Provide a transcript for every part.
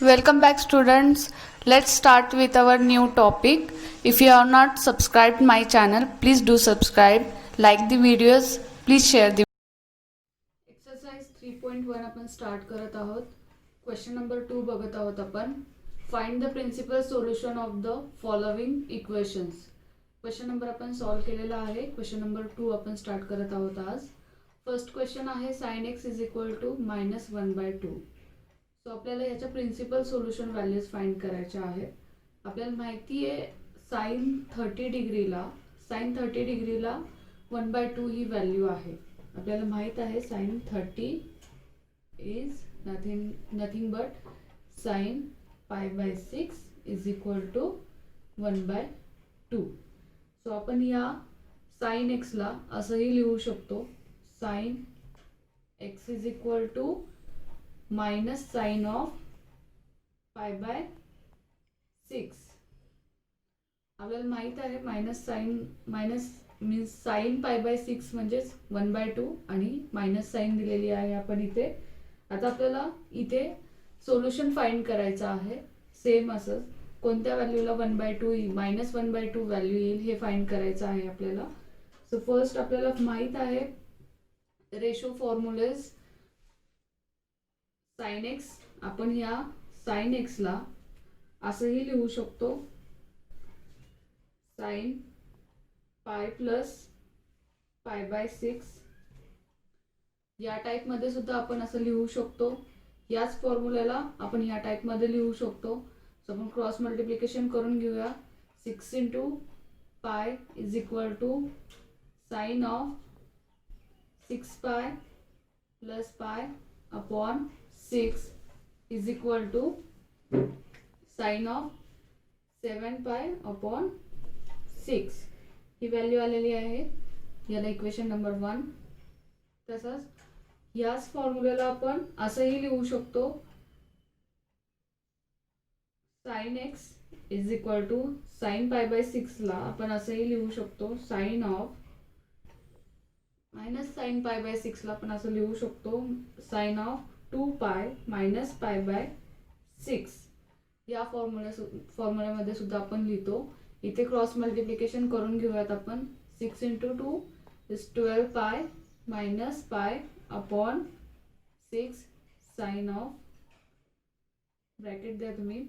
Welcome back students. Let's start with our new topic. If you are not subscribed my channel, please do subscribe. Like the videos, please share the Exercise 3.1 आपण start करत आहोत. Question number 2 बघत आहोत आपण. Find the principal solution of the following equations. Question number आपण solve केलेला आहे. Question number 2 आपण स्टार्ट करत आहोत आज. फर्स्ट क्वेश्चन आहे sin x is equal to -1/2. So आपल्याला याच्या प्रिन्सिपल सोल्युशन व्हॅल्यूज फाइंड करायच्या आहेत. आपल्याला माहिती आहे साइन 30 डिग्रीला 1/2 ही व्हॅल्यू आहे. आपल्याला माहित आहे sine 30 is nothing but sine π/6 is equal to 1/2. So आपण या साइन एक्स ला असंही लिहू शकतो. Sine x is equal to minus sine of π/6. आपल्याला माहित आहे माइनस मीन्स साइन π/6 म्हणजेच 1/2 आणि माइनस साइन दिलेली आहे आपण इथे. आता आपल्याला इथे सोल्युशन फाइंड करायचं आहे. सेम असंच कोणत्या व्हॅल्यूला 1/2 -1/2 व्हॅल्यू येईल हे फाइंड करायचं आहे आपल्याला. सो फर्स्ट आपल्याला माहित आहे रेशो फॉर्म्युलेज साइन एक्स. आपण या साइन एक्स ला असंही लिहू शकतो साइन π प्लस π/6. या टाइप मध्ये सुद्धा आपण असं लिहू शकतो. याच फॉर्म्युल्याला आपण या टाइप मध्ये लिहू शकतो. सो आपण क्रॉस मल्टिप्लिकेशन करून घेऊया. 6 × π is equal to sine of 6π plus π upon 6 is equal to sine of 7π upon 6. ही व्हॅल्यू आलेली आहे. याला इक्वेशन नंबर 1. तसंच याच फॉर्म्युल्याला आपण असंही लिहू शकतो sine x is equal to sine π/6 ला आपण असंही लिहू शकतो साइन ऑफ मायनस साइन π/6 ला आपण असं लिहू शकतो साइन ऑफ 2π मायनस π/6. या फॉर्म्युल्यामध्ये सुद्धा आपण लिहितो. इथे क्रॉस मल्टिप्लिकेशन करून घेऊयात आपण. 6 × 2 is 12π minus π upon 6 sine of bracket द्या तुम्ही.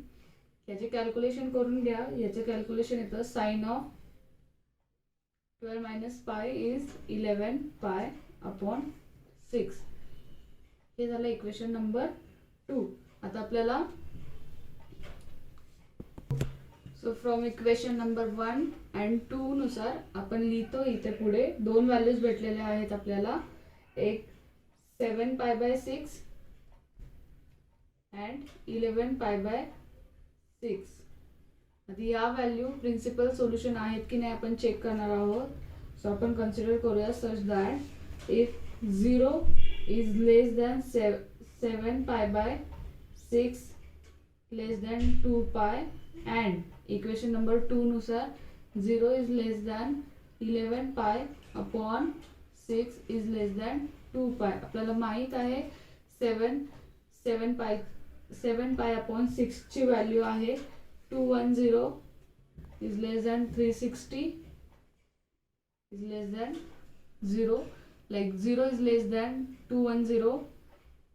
याचे कॅल्क्युलेशन करून घ्या. याचे कॅल्क्युलेशन येतं sine of 12 minus π is 11π upon 6. हे झालं इक्वेशन नंबर 2. आता आपल्याला so from equation number 1 and 2 नुसार आपण लिहितो. इथे पुढे दोन व्हॅल्यूज भेटलेल्या आहेत आपल्याला. एक 7π/6 अँड 11π/6. आता या व्हॅल्यू प्रिन्सिपल सोल्युशन आहेत की नाही आपण चेक करणार आहोत. सो आपण कन्सिडर करूया such that if 0 is less than 7π/6 less than 2π and equation number 2 नुसार 0 is less than 11π upon 6 is less than 2π. आपल्याला माहित आहे 7π अपॉन 6 ची व्हॅल्यू आहे 210 is less than 360 is less than 0. Like 0 is less than 210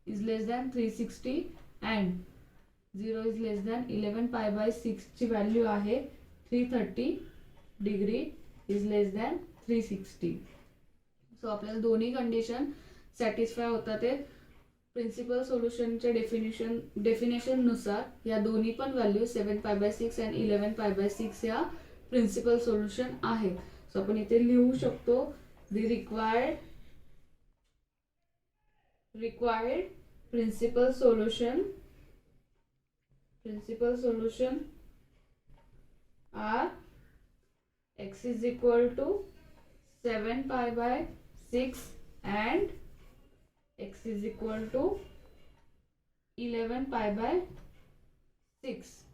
is less than 360 and 0 is less than 11π/6 ची value आहे 330 degree is less than 360. So आपल्याला दोन्ही condition satisfy होतात. ते प्रिन्सिपल सोल्युशनच्या डेफिनेशन नुसार या दोन्ही पण व्हॅल्यू 7π/6 अँड 11π/6 या प्रिन्सिपल सोल्युशन आहे. सो आपण इथे लिहू शकतो the required principal solution are x is equal to 7π/6 and x is equal to 11π/6.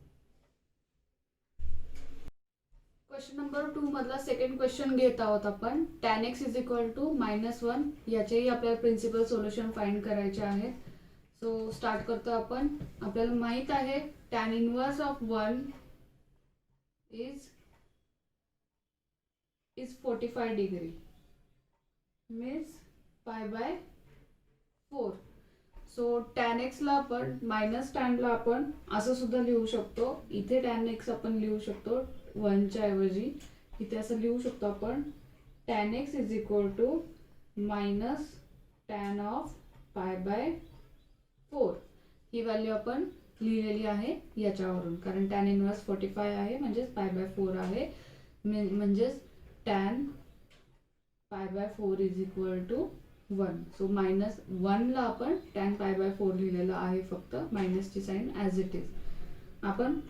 Question number 2 मधला सेकंड क्वेश्चन घेत आहोत आपण. tan x is equal to -1. याचेही आपल्याला प्रिन्सिपल सोल्युशन फाइंड करायचे आहेत. सो स्टार्ट करतो आपण. आपल्याला माहित आहे tan inverse of 1 is 45 degree means पाय बाय 4. सो tan x ला आपण मायनस tan ला आपण असं सुद्धा लिहू शकतो. इथे tan x आपण लिहू शकतो 1 च्या ऐवजी. इथे असं लिहू शकतो आपण tan x is equal to minus tan of pi by 4. ही व्हॅल्यू आपण लिहिलेली आहे याच्यावरून, कारण tan इनवर्स 45 आहे म्हणजेच पाय बाय 4 आहे. म्हणजेच tan pi by 4 is equal to 1. So minus 1 ला आपण tan पाय बाय 4 लिहिलेलं आहे, फक्त मायनसची साईन ॲज इट इज. आपण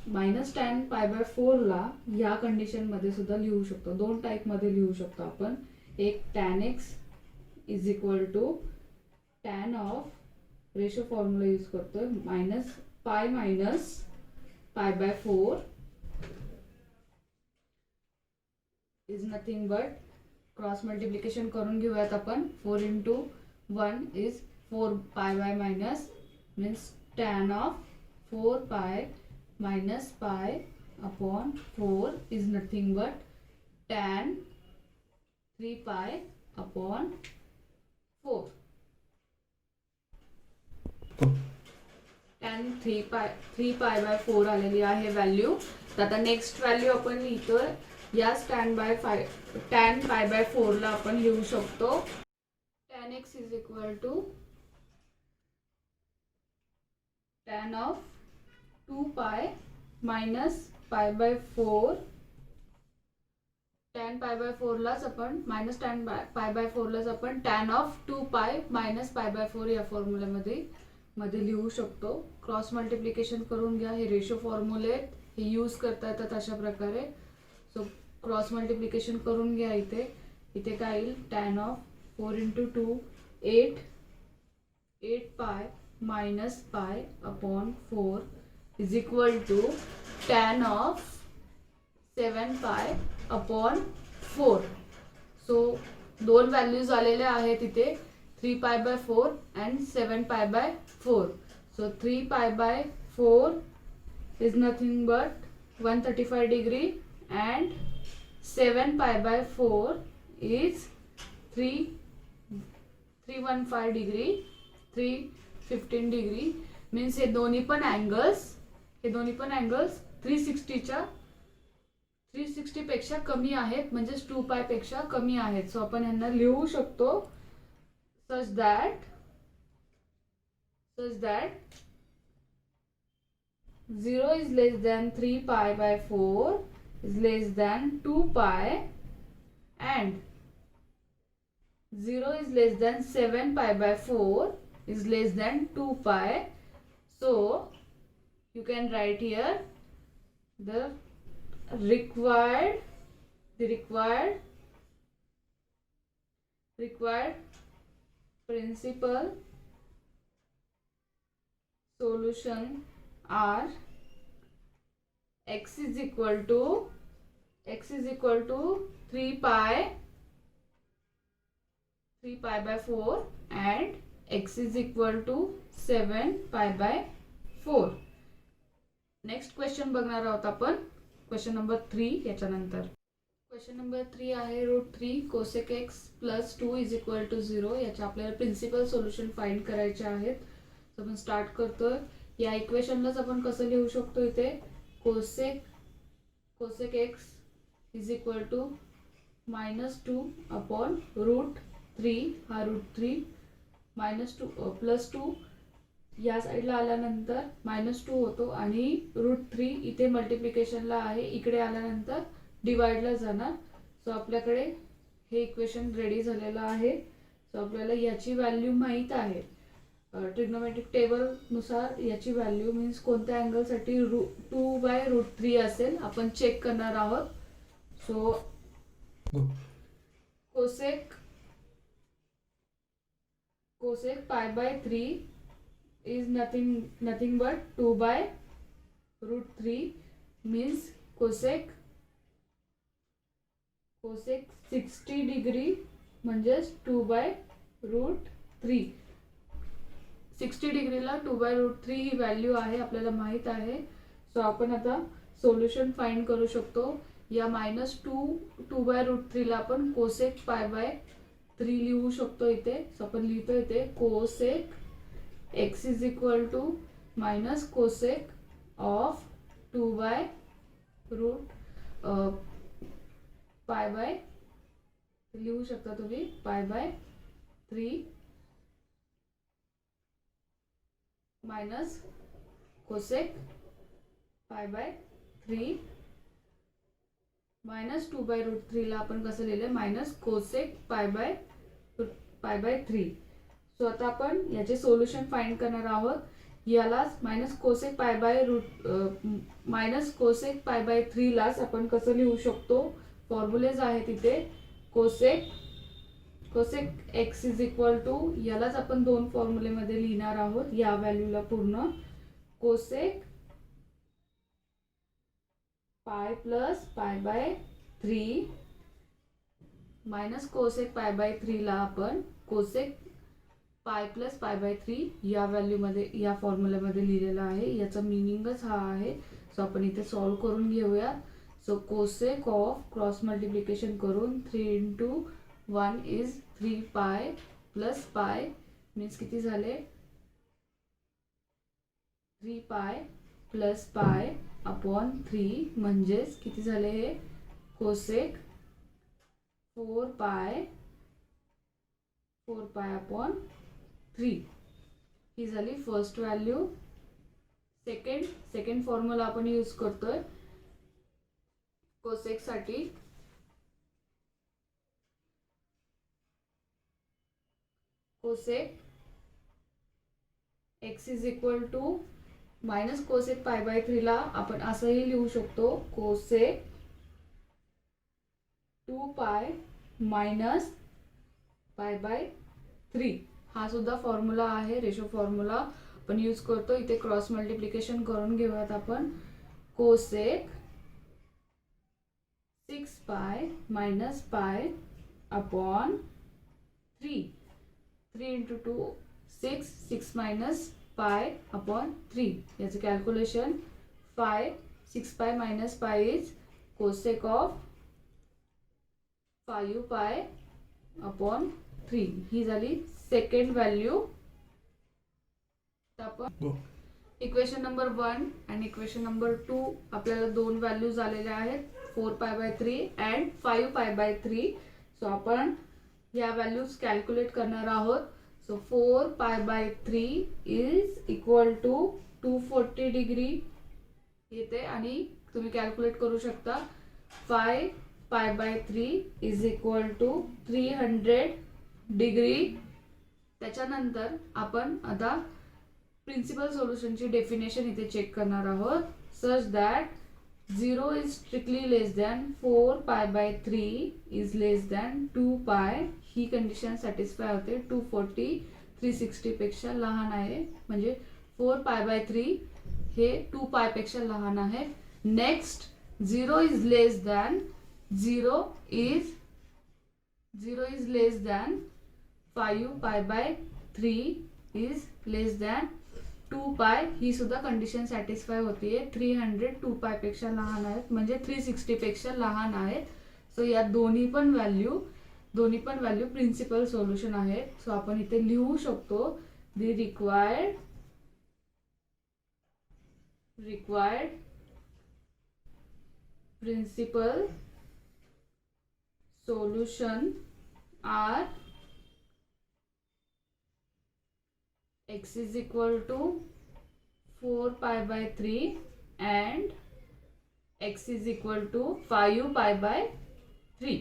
मायनस tan पाय बाय 4 ला या कंडिशनमध्ये सुद्धा लिहू शकतो. दोन टाईपमध्ये लिहू शकतो आपण. एक tan x is equal to tan of ratio formula use करतोय minus pi by 4 is nothing but cross multiplication करून घेऊयात आपण. 4 into 1 is 4 pi by minus means tan of 4 pi minus pi upon 4 is nothing but tan 3 पाय upon 4. tan 3 पाय by 4 आलेली आहे value. तर आता नेक्स्ट व्हॅल्यू आपण लिहितोय. या tan पाय बाय 4 ला आपण लिहू शकतो tan x is equal to tan of 2 pi minus pi by 4. tan pi by 4 लाच आपण मायनस tan पाय बाय 4 लाच आपण tan of 2 pi minus pi by 4 या फॉर्म्युल्यामध्ये लिहू शकतो. क्रॉस मल्टिप्लिकेशन करून घ्या. हे रेशो फॉर्म्युले हे यूज करता येतात अशा प्रकारे. सो क्रॉस मल्टिप्लिकेशन करून घ्या. इथे काय येईल tan of 4 into 2 8 pi minus pi upon 4 is equal to tan of 7 pi upon 4. So दोन व्हॅल्यूज आलेल्या आहेत इथे 3 पाय बाय 4 and 7 पाय बाय 4. So 3 पाय by 4 is nothing but 135 degree and 7 पाय by 4 is 315 degree 315 degree. Means हे दोन्ही पण अँगल्स 360 पेक्षा कमी आहेत, म्हणजेच 2 पाय पेक्षा कमी आहेत. सो आपण यांना लिहू शकतो such that 0 is less than 3 pi by 4 is less than 2 pi and 0 is less than 7 pi by 4 is less than 2 pi. So you can write here the required principal solution are x is equal to 3 pi by 4 and x is equal to 7 pi by 4. Next question बघणार आहोत आपण. Question number 3 याच्यानंतर. Question number 3 आहे √3 cosec x plus 2 is equal to 0. याचे आपल्याला principal solution find करायचे आहेत. तर आपण स्टार्ट करतोय. या इक्वेशनलाच आपण कसं लिहू शकतो इथे cosec x is equal to -2 upon √3. हा √3 -2 प्लस 2 या साईडला आल्यानंतर -2 होतो आणि √3 इथे मल्टिप्लिकेशनला आहे, इकडे आल्यानंतर डिवाइडला जाणार. सो आपल्याकडे हे इक्वेशन रेडी झालेलं आहे. सो आपल्याला याची व्हॅल्यू माहित आहे. ट्रिग्नोमेट्रिक टेबल नुसार याची व्हॅल्यू मीन्स कोणत्या अँगलसाठी 2/√3 असेल आपण चेक करणार आहोत. So cosec pi by 3 is nothing but 2/√3 means cosec 60 degree म्हणजेच 2/√3. 60 डिग्रीला 2/√3 ही व्हॅल्यू आहे, आपल्याला माहित आहे. सो आपण आता सोल्युशन फाइंड करू शकतो. या -2/√3 ला आपण कोसेक π/3 लिहू शकतो इथे. सो आपण लिहितो इथे cosec x is equal to minus cosec of 2/π/, लिहू शकता तुम्ही π/3 मायनस कोसेक π/3 मायनस 2/√3 ला आपण कसं लिहिलंय मायनस कोसेक π/3. सो आता आपण याचे सोल्युशन फाइंड करणार आहोत. यालाच मायनस कोसेक π/3 लाच आपण कसं लिहू शकतो, फॉर्म्युलेज आहेत इथे. Cosec x is equal to, यालाच आपण दोन फॉर्म्युलेमध्ये लिहिणार आहोत या व्हॅल्यूला पूर्ण. कोसेक पाय प्लस π/3 मायनस कोसेक π/3 ला आपण कोसेक पाय प्लस π/3 या व्हॅल्यूमध्ये, या फॉर्म्युलामध्ये लिहिलेला आहे. याचा मिनिंगच हा आहे. सो आपण इथे सॉल्व करून घेऊया. So cosec of cross multiplication करून 3 × 1 इज 3π प्लस पाय मीन्स किती झाले 3π प्लस पाय अपॉन 3 म्हणजेच किती झाले हे कोसेक 4π अपॉन 3 ही झाली फर्स्ट व्हॅल्यू. सेकंड फॉर्म्युला आपण यूज करतोय कोसेक साठी. Cosec x is equal to minus cosec π/3 ला आपण असंही लिहू शकतो कोसेक 2π मायनस π/3. हा सुद्धा फॉर्म्युला आहे, रेशो फॉर्म्युला आपण यूज करतो. इथे क्रॉस मल्टिप्लिकेशन करून घेऊयात आपण. Cosec 6π minus pi upon 3. 3 × 2 6 minus pi upon 3. याचं calculation 6π minus pi is cosec of 5π upon 3. ही झाली सेकंड व्हॅल्यू. आपण इक्वेशन नंबर 1 आणि इक्वेशन नंबर 2 आपल्याला दोन व्हॅल्यूज आलेल्या आहेत 4π/3 अँड 5π/3. सो आपण या व्हॅल्यूज कॅल्क्युलेट करणार आहोत. So 4π/3 is equal to 240 degree येते आणि तुम्ही कॅल्क्युलेट करू शकता. 5π/3 इज इक्वल टू 300 डिग्री. त्याच्यानंतर आपण आता प्रिन्सिपल सोल्युशनची डेफिनेशन इथे चेक करणार आहोत. Such that 0 is strictly less than 4π/3 is less than 2π. ही कंडिशन सॅटिस्फाय होते. 240 360 पेक्षा लहान आहे, म्हणजे 4π/3 हे 2π पेक्षा लहान आहे. Next 0 is less than 5π/3 is less than 2π. ही सुद्धा कंडिशन सॅटिस्फाय होतीये. 300 2π पेक्षा लहान आहेत, म्हणजे 360 पेक्षा लहान आहेत. सो या दोन्ही पण व्हॅल्यू प्रिन्सिपल सोल्युशन आहेत. सो आपण इथे लिहू शकतो the required principal solution are x is equal to 4π/3 and x is equal to 5π/3.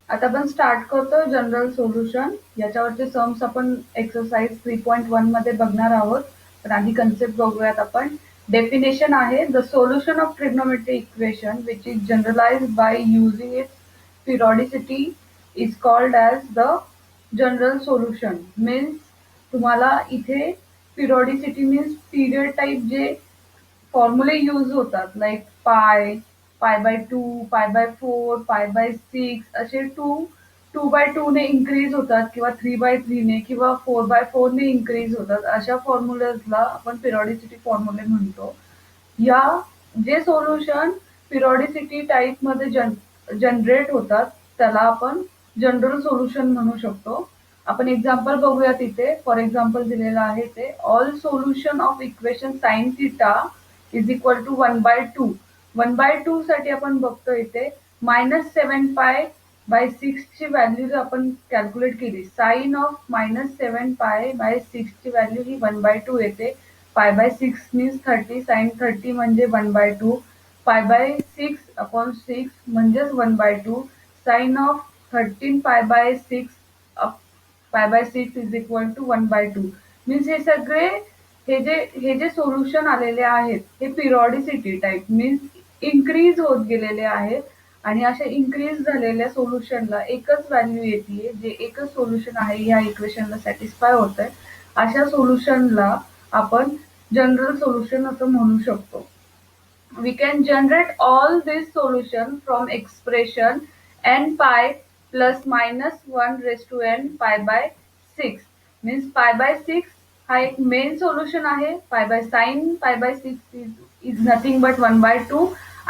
आता आपण स्टार्ट करतो जनरल सोल्युशन. याच्यावरचे सम्स आपण एक्सरसाइज 3.1 मध्ये बघणार आहोत. पण आधी कन्सेप्ट बघूयात आपण. डेफिनेशन आहे the solution of trigonometric equation which is generalized by using its periodicity is called as the general solution. Means तुम्हाला इथे पिरियोडिसिटी मीन्स पिरियड टाइप जे फॉर्म्युले यूज होतात लाईक π/2 π/4 π/6 असे 2 2/2 ने इन्क्रीज होतात किंवा 3/3 ने किंवा 4/4 ने इन्क्रीज होतात. अशा फॉर्म्युलाजला आपण पिरियॉडिसिटी फॉर्म्युले म्हणतो. या जे सोल्युशन पिरियॉडिसिटी टाइपमध्ये जनरेट होतात त्याला आपण जनरल सोल्युशन म्हणू शकतो. आपण एक्झाम्पल बघूया तिथे. फॉर एक्झाम्पल दिलेलं आहे ते all solution of equation sine theta is equal to 1/2. 1/2 साठी आपण बघतो इथे -7π/6 ची व्हॅल्यू जर आपण कॅल्क्युलेट केली, साइन ऑफ -7π/6 ची व्हॅल्यू ही 1/2 येते. π/6 मीन्स 30, साइन 30 म्हणजे 1/2, π/6/6 म्हणजेच 1/2, sine of 13π/6 π/6 is equal to 1/2. Means हे जे सोल्युशन आलेले आहेत हे पिरियॉडिसिटी टाइप मीन्स इन्क्रीज होत गेलेले आहेत आणि अशा इन्क्रीज झालेल्या सोल्युशनला एकच व्हॅल्यू येते, जे एकच सोल्युशन आहे या इक्वेशनला सॅटिस्फाय होत आहे. अशा सोल्युशनला आपण जनरल सोल्युशन असं म्हणू शकतो. We can generate all these solution from expression n pi plus minus 1 raised to n pi by 6. Means pi by 6 हा एक मेन सोल्युशन आहे. pi by 6 is nothing but 1/2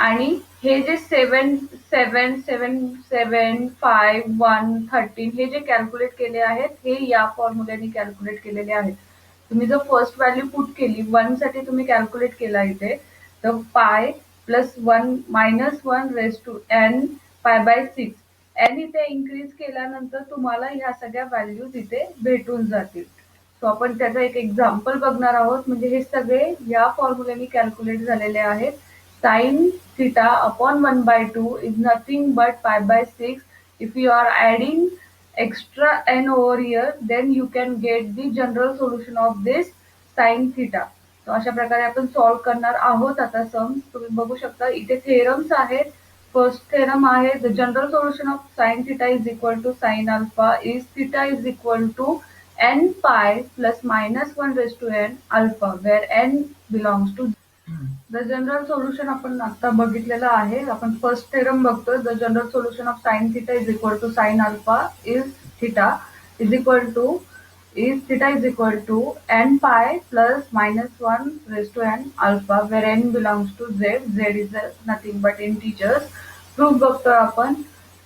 आणि हे जे 7 7 7 7 5 1 13 हे जे कॅल्क्युलेट केले आहेत हे या फॉर्म्युल्याने कॅल्क्युलेट केलेले आहेत. तुम्ही जर फर्स्ट व्हॅल्यू पुट केली 1 साठी तुम्ही कॅल्क्युलेट केला इथे, तर pi plus 1 -1 raise to n π/6. n इथे इन्क्रीज केल्यानंतर तुम्हाला ह्या सगळ्या व्हॅल्यूज इथे भेटून जातील. सो आपण त्याचा एक एक्झाम्पल बघणार आहोत. म्हणजे हे सगळे या फॉर्म्युल्याने कॅल्क्युलेट झालेले आहेत. Sine theta upon 1/2 is nothing but π/6. If you are adding extra n over here, then you can get the general solution of this sin theta. So अशा प्रकारे आपण सॉल्व्ह करणार आहोत आता सम्स. तुम्ही बघू शकता इथे थेरम्स आहेत. फर्स्ट थेरम आहे the general solution of sine theta is equal to sine alpha is theta is equal to n pi plus -1 raised to n alpha where n belongs to. The general solution आपण आता बघितलेलं आहे. आपण first theorem बघतोय. The general solution of sine theta is equal to sine alpha is theta is equal to n pi plus -1 raised to n alpha where n belongs to z. Z is nothing but integers. Proof बघतोय आपण.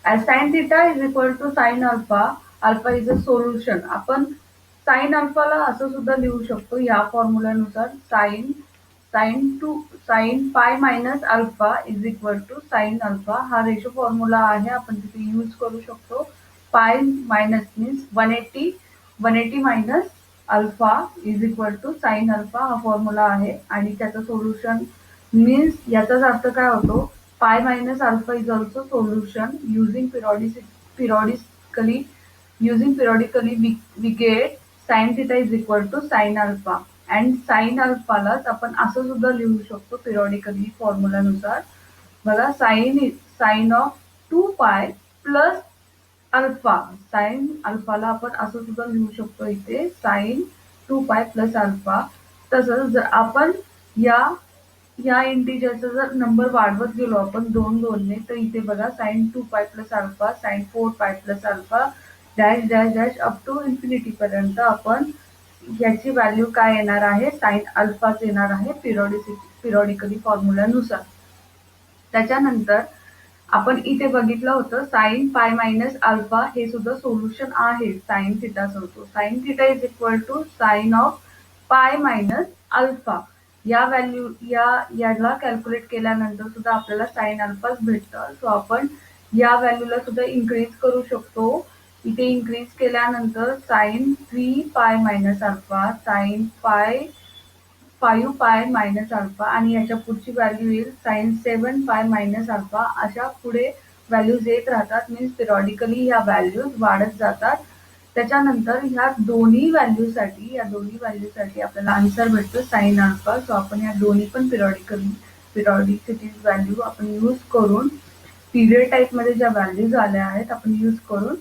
as sin theta is equal to sin alpha, alpha is a solution. आपण sine अल्फाला असं सुद्धा लिहू शकतो या फॉर्म्युल्यानुसार. Sine pi minus alpha is equal to sine alpha हा रेशो फॉर्म्युला आहे. आपण तिथे यूज करू शकतो. Pi minus means 180 minus alpha is equal to sine alpha हा फॉर्म्युला आहे आणि त्याचं सोल्युशन मीन्स याचाच अर्थ काय होतो, पाय minus alpha is also solution using periodically we get sin theta is equal to sin alpha. And sine अल्फालाच आपण असं सुद्धा लिहू शकतो पिरियॉडिकली फॉर्म्युलानुसार. बघा sine of 2π plus alpha. Sine अल्फाला आपण असं सुद्धा लिहू शकतो इथे साइन 2π प्लस अल्फा. तसंच जर आपण या इंटिजरचा जर नंबर वाढवत गेलो आपण 2 ने, तर इथे बघा sine 2π plus alpha, sine 4π plus alpha dash dash dash up to infinity पर्यंत आपण याची व्हॅल्यू काय येणार आहे, साइन अल्फाच येणार आहे पिरियॉडिकली फॉर्म्युल्यानुसार. त्याच्यानंतर आपण इथे बघितलं होतं साइन पाय मायनस अल्फा हे सुद्धा सोल्युशन आहे साइन थिटा होतो. Sine theta is equal to sine of pi minus alpha. या व्हॅल्यू याला कॅल्क्युलेट केल्यानंतर सुद्धा आपल्याला साइन अल्फाच भेटतं. सो आपण या व्हॅल्यूला सुद्धा इन्क्रीज करू शकतो. इथे इन्क्रीज केल्यानंतर sine 3π minus alpha, sine 5π minus alpha आणि याच्या पुढची व्हॅल्यू येईल साइन 7π मायनस अल्फा. अशा पुढे व्हॅल्यूज येत राहतात. मीन्स पिरियॉडिकली ह्या व्हॅल्यूज वाढत जातात. त्याच्यानंतर ह्या दोन्ही व्हॅल्यूसाठी आपल्याला आन्सर भेटतो साइन अल्फा. सो आपण या दोन्ही पण पिरियॉडिसिटी व्हॅल्यू आपण यूज करून पिरियड टाइपमध्ये ज्या व्हॅल्यूज आल्या आहेत आपण यूज करून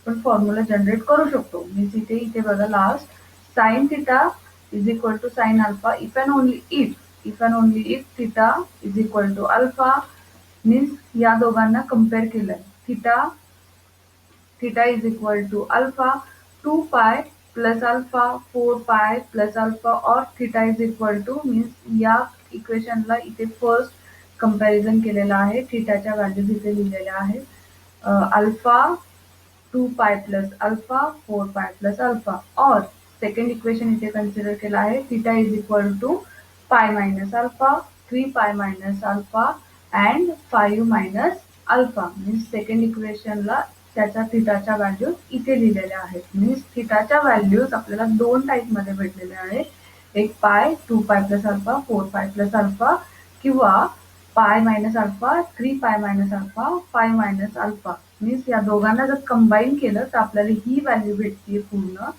आपण फॉर्म्युला जनरेट करू शकतो. मीन्स इथे बघा last sine theta is equal to sine alpha if and only if theta is equal to alpha. Means या दोघांना कम्पेअर केलंय. थिटा theta is equal to alpha 2 pi plus alpha 4 pi plus alpha or theta is equal to means या इक्वेशनला इथे first comparison केलेलं आहे. थीटाच्या values इथे लिहिलेल्या आहेत. अल्फा 2 पाय plus alpha 4 pi plus alpha और सेकंड इक्वेशन इथे कन्सिडर केला आहे. Theta is equal to pi minus alpha 3 pi minus alpha and 5 minus alpha means second इक्वेशनला त्याच्या थीटाच्या व्हॅल्यूज इथे लिहिलेल्या आहेत. मीन्स थीटाच्या व्हॅल्यूज आपल्याला दोन टाईपमध्ये भेटलेल्या आहेत. एक पाय 2 पाय plus alpha 4 pi plus alpha किंवा पाय minus alpha 3 pi minus alpha 5 minus alpha means या दोघांना जर कंबाईन केलं तर आपल्याला ही व्हॅल्यू भेटते पूर्ण.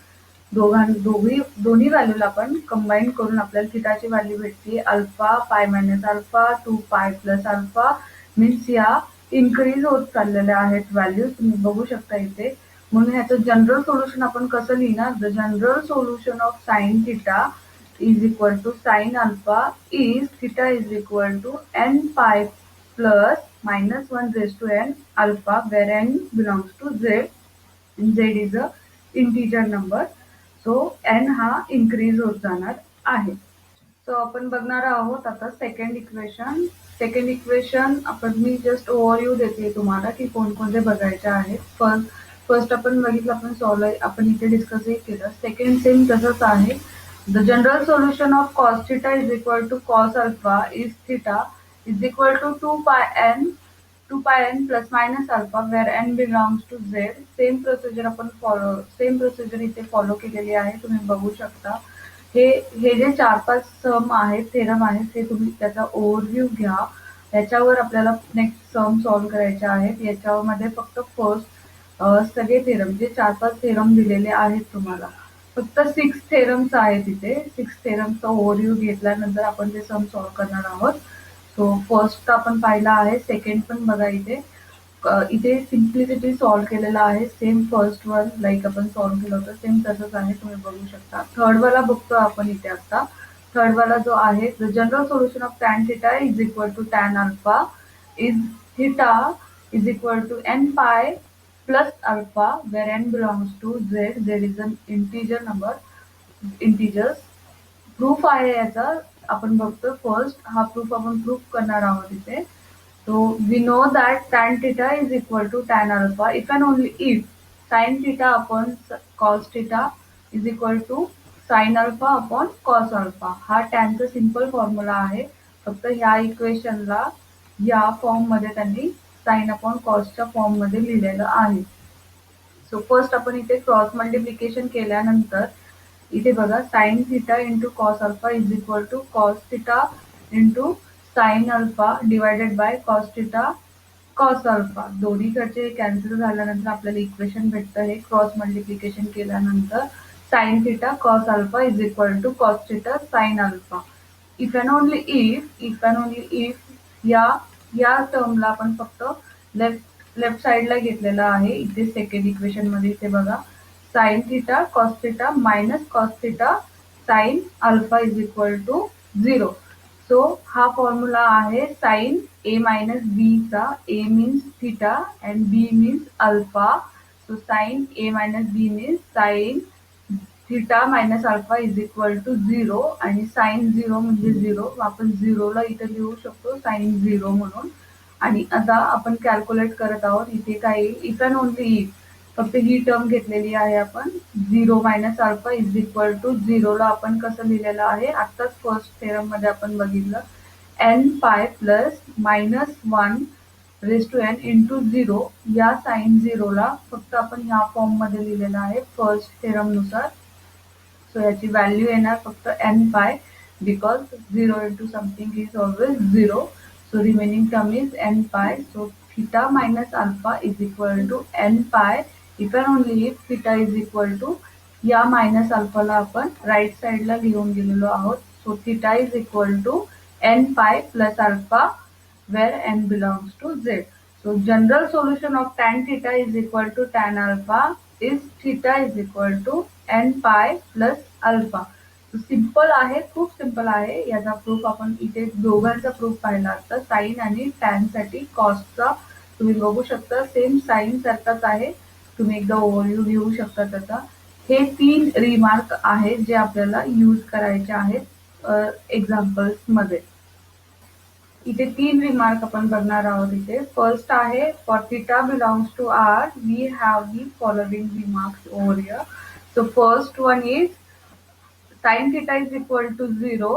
दोन्ही व्हॅल्यूला आपण कंबाईन करून आपल्याला थीटाची व्हॅल्यू भेटते अल्फा पाय मायनस अल्फा 2 पाय प्लस अल्फा मीन्स या इन्क्रीज होत चाललेल्या आहेत व्हॅल्यूज तुम्ही बघू शकता इथे. म्हणून ह्याचं जनरल सोल्युशन आपण कसं लिहिणार. The general solution of sine theta is equal to sin alpha is theta is equal to n pi plus minus 1 raised to n alpha where n belongs to z and z is a integer number. So n हा increase होत जाणार आहे. So आपण बघणार आहोत आता second equation. Second equation आपण मी just overview देते तुम्हाला की कोणकोणते बघायचे आहेत. फर्स्ट आपण बघितलं आपण इथे डिस्कसही केलं. सेकंड सेम तसंच आहे. The general solution of cos theta is equal to cos alpha is theta is equal to 2 pi n plus minus alpha where n belongs to z. Same procedure इथे follow केलेली आहे. तुम्ही बघू शकता. हे जे 4-5 सम आहेत थेरम आहेत ते तुम्ही त्याचा ओव्हरव्ह्यू घ्या. याच्यावर आपल्याला नेक्स्ट सम सॉल्व्ह करायचे आहेत. याच्यामध्ये फक्त फर्स्ट सगळे थेरम जे 4-5 थेरम दिलेले आहेत तुम्हाला फक्त 6 थेरम्स आहेत इथे. 6 थेरम्सचा ओव्हरव्ह्यू घेतल्यानंतर आपण ते सम सॉल्व्ह करणार आहोत. सो फर्स्ट आपण पाहिला आहे. सेकंड पण बघा इथे. इथे सिम्प्लिसिटी सॉल्व्ह केलेला आहे. सेम फर्स्ट वन लाईक आपण सॉल्व्ह केलं होतं सेम तसंच आहे तुम्ही बघू शकता. थर्ड वाला बघतो आपण इथे आता. थर्ड वाला जो आहे the general solution of tan theta is equal to tan alpha is theta is equal to N pi plus alpha where n belongs to z. There is an integers proof आहे याचा. आपण बघतो first हा proof आपण proof करणार आहोत इथे. So we know that tan theta is equal to tan alpha if and only if sin theta upon cos theta is equal to sin alpha upon cos alpha. हा टॅनचा simple formula आहे. फक्त ह्या इक्वेशनला या form मध्ये त्यांनी sine upon कॉसच्या form मध्ये लिहिलेलं आहे. सो फर्स्ट आपण इथे क्रॉस मल्टिप्लिकेशन केल्यानंतर इथे बघा sine theta into cos alpha is equal to cos theta into sine alpha divided by cos theta cos alpha. दोन्हीकडचे कॅन्सल झाल्यानंतर आपल्याला इक्वेशन भेटतं. हे क्रॉस मल्टिप्लिकेशन केल्यानंतर sine theta cos alpha is equal to cos theta sine alpha. If and only if या टर्मला आपण फक्त लेफ्ट साइडला घेतलेला आहे. इथे सेकंड इक्वेशन मध्ये इथे बघा sine theta cos theta minus cos theta sine alpha is equal to 0. So हा फॉर्म्युला आहे साइन ए मायनस बी चा. A means theta and B means alpha. So sine A minus B means sine theta minus alpha is equal to 0 आणि sign 0 म्हणजे 0. आपण 0ला इथे लिहू शकतो sign 0 म्हणून. आणि आता आपण कॅल्क्युलेट करत आहोत. इथे काय इफ अँड ओनली इफ फक्त ही टर्म घेतलेली आहे आपण. 0 minus alpha is equal to 0ला आपण कसं लिहिलेलं आहे आत्ताच फर्स्ट थेरम मध्ये आपण बघितलं. N pi plus minus 1 raise to n into 0 या साइन 0ला फक्त आपण ह्या फॉर्म मध्ये लिहिलेलं आहे फर्स्ट थेरम नुसार. सो याची व्हॅल्यू येणार फक्त एन पाय because 0 into something is always 0. So remaining term is n pi. So theta minus alpha is equal to n pi if and only if theta is equal to या minus अल्फाला आपण right साइडला लिहून गेलेलो आहोत. So theta is equal to N pi plus alpha where N belongs to Z. So general solution of tan theta is equal to tan alpha is theta is equal to N pi plus alpha. Simple आहे. खूप simple आहे. याचा proof आपण इथे दोघांचा proof पाहिला असता. Sign आणि टॅन साठी कॉसचा तुम्ही बघू शकता सेम साइन सारखाच आहे. तुम्ही एकदा ओव्हरव्ह्यू घेऊ शकता त्याचा. हे 3 रिमार्क आहेत जे आपल्याला यूज करायचे आहेत एक्झाम्पल्समध्ये. इथे 3 रिमार्क आपण बघणार आहोत इथे. फर्स्ट आहे for theta belongs to R we have the following remarks over here. So first one is sin theta is equal to 0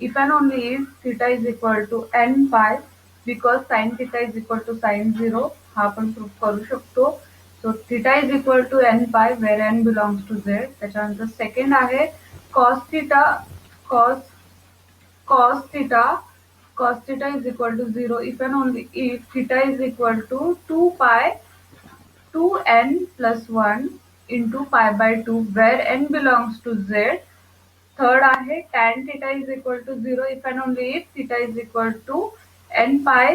if and only if theta is equal to n pi because sin theta is equal to sin 0 हा आपण proof करू शकतो. So theta is equal to n pi where n belongs to z. त्याच्यानंतर second आहे cos theta cos cos theta cos theta is equal to 0 if and only if theta is equal to 2 pi 2n plus 1 into pi by 2 where n belongs to z. Third आहे tan theta is equal to 0 if and only if theta is equal to n pi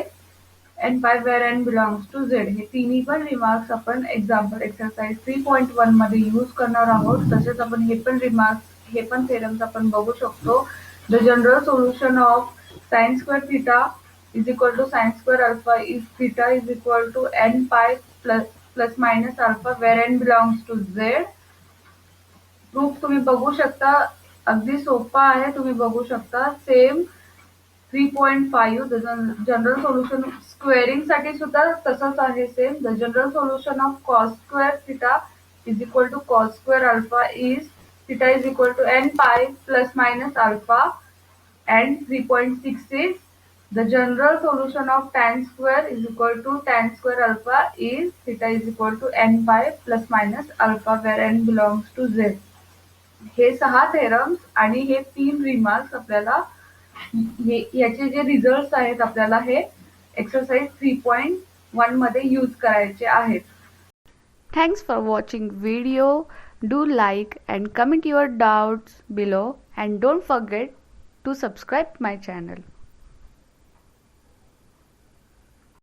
where n belongs to z. हे तिन्ही पण remarks आपण example exercise 3.1 मध्ये use करणार आहोत. तसेच आपण हे पण थेरम्स आपण बघू शकतो. The general solution of sin square theta is equal to sin square alpha if theta is equal to n pi plus minus alpha where n belongs to z. Proof तुम्ही बघू शकता, अगदी सोपा आहे, तुम्ही बघू शकता. सेम 3.5 जनरल सोल्युशन स्क्वेअरिंग साठी सुद्धा तसंच आहे same. The general solution of cos square theta is equal to cos square alpha is theta is equal to n pi plus minus alpha. And 3.6 is the general solution of tan square is equal to tan square alpha is theta is equal to n pi plus minus alpha where n belongs to z. हे 6 theorems आणि हे 3 remarks आपल्याला याचे जे results आहेत आपल्याला हे exercise 3.1 मध्ये यूज करायचे आहेत. Thanks for watching video. Do like and comment your doubts below and don't forget to subscribe my channel.